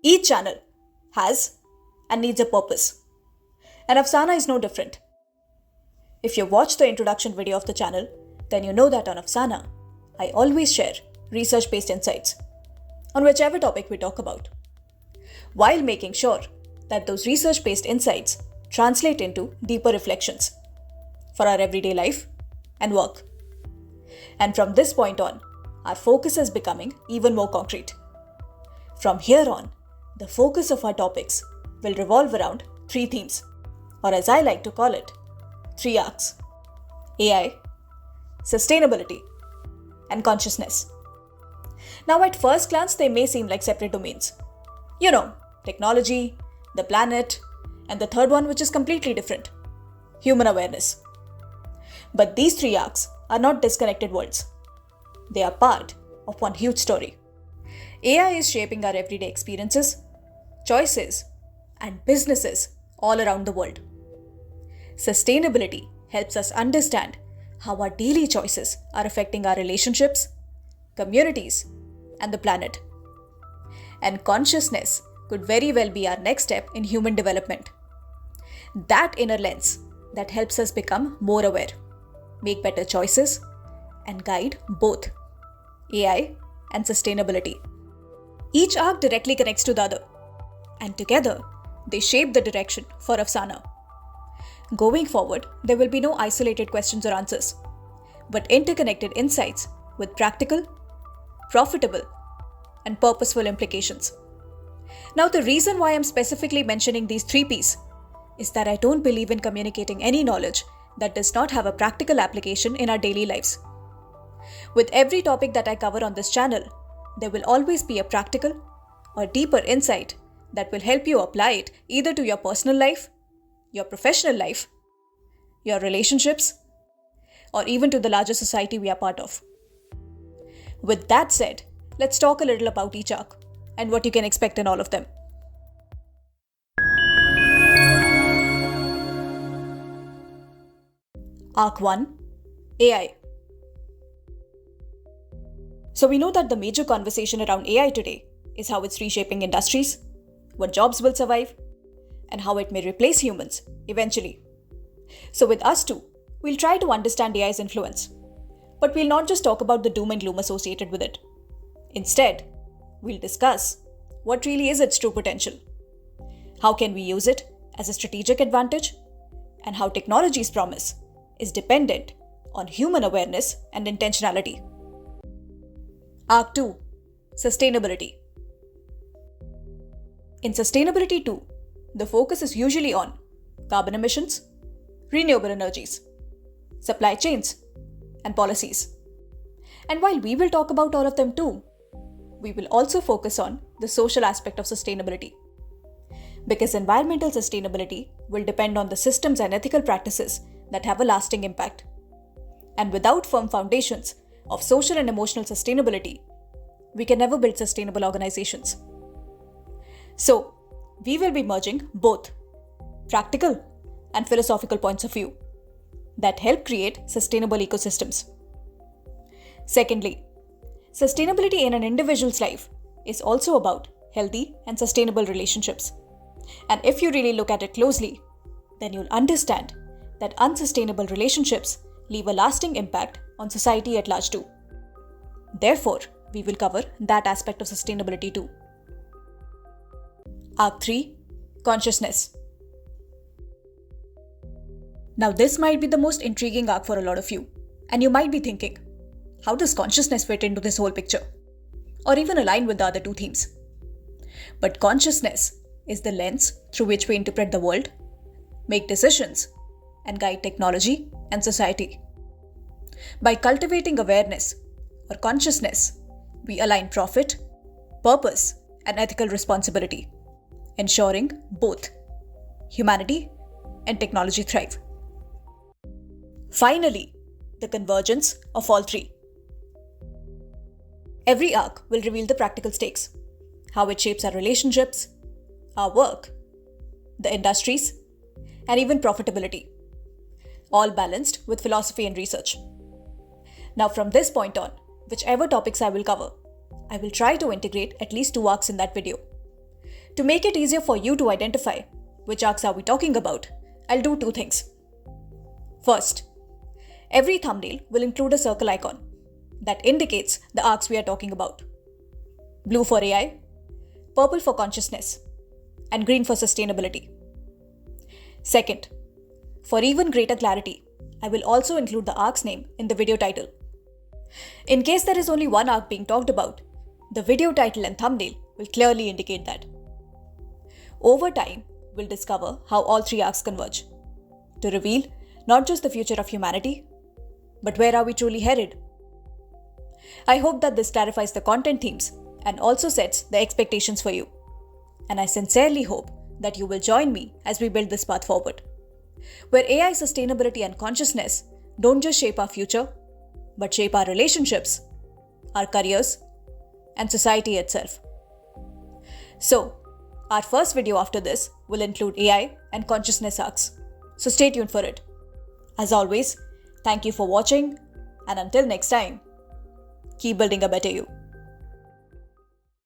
Each channel has and needs a purpose, and Afsana is no different. If you watch the introduction video of the channel, then you know that on Afsana, I always share research based insights on whichever topic we talk about, while making sure that those research based insights translate into deeper reflections for our everyday life and work. And from this point on, our focus is becoming even more concrete. From here on, the focus of our topics will revolve around three themes, or as I like to call it, three arcs: AI, sustainability, and consciousness. Now, at first glance, they may seem like separate domains. Technology, the planet, and the third one, which is completely different: human awareness. But these three arcs are not disconnected worlds. They are part of one huge story. AI is shaping our everyday experiences, choices, and businesses all around the world. Sustainability helps us understand how our daily choices are affecting our relationships, communities, and the planet. And consciousness could very well be our next step in human development. That inner lens that helps us become more aware, make better choices, and guide both AI and sustainability. Each arc directly connects to the other, and together they shape the direction for Afsana. Going forward, there will be no isolated questions or answers, but interconnected insights with practical, profitable, and purposeful implications. Now, the reason why I'm specifically mentioning these three P's is that I don't believe in communicating any knowledge that does not have a practical application in our daily lives. With every topic that I cover on this channel, there will always be a practical or deeper insight that will help you apply it either to your personal life, your professional life, your relationships, or even to the larger society we are part of. With that said, let's talk a little about each arc and what you can expect in all of them. Arc 1: AI. So we know that the major conversation around AI today is how it's reshaping industries, what jobs will survive, and how it may replace humans eventually. So with us too, we'll try to understand AI's influence. But we'll not just talk about the doom and gloom associated with it. Instead, we'll discuss what really is its true potential, how can we use it as a strategic advantage, and how technology's promise is dependent on human awareness and intentionality. Arc 2: Sustainability. In Sustainability 2, the focus is usually on carbon emissions, renewable energies, supply chains, and policies. And while we will talk about all of them too, we will also focus on the social aspect of sustainability. Because environmental sustainability will depend on the systems and ethical practices that have a lasting impact. And without firm foundations of social and emotional sustainability, we can never build sustainable organizations. So, we will be merging both practical and philosophical points of view that help create sustainable ecosystems. Secondly, sustainability in an individual's life is also about healthy and sustainable relationships. And if you really look at it closely, then you'll understand that unsustainable relationships leave a lasting impact on society at large too. Therefore, we will cover that aspect of sustainability too. Arc 3: Consciousness. Now, this might be the most intriguing arc for a lot of you, and you might be thinking, how does consciousness fit into this whole picture? Or even align with the other two themes? But consciousness is the lens through which we interpret the world, make decisions, and guide technology and society. By cultivating awareness or consciousness, we align profit, purpose, and ethical responsibility, ensuring both humanity and technology thrive. Finally, the convergence of all three. Every arc will reveal the practical stakes, how it shapes our relationships, our work, the industries, and even profitability, all balanced with philosophy and research. Now, from this point on, whichever topics I will cover, I will try to integrate at least 2 arcs in that video. To make it easier for you to identify which arcs are we talking about, I'll do two things. First, every thumbnail will include a circle icon that indicates the arcs we are talking about. Blue for AI, purple for consciousness, and green for sustainability. Second, for even greater clarity, I will also include the arc's name in the video title. In case there is only one arc being talked about, the video title and thumbnail will clearly indicate that. Over time, we'll discover how all three arcs converge to reveal not just the future of humanity, but where are we truly headed. I hope that this clarifies the content themes and also sets the expectations for you. And I sincerely hope that you will join me as we build this path forward, where AI, sustainability, and consciousness don't just shape our future, but shape our relationships, our careers, and society itself. So, our first video after this will include AI and consciousness arcs. So stay tuned for it. As always, thank you for watching, and until next time, keep building a better you.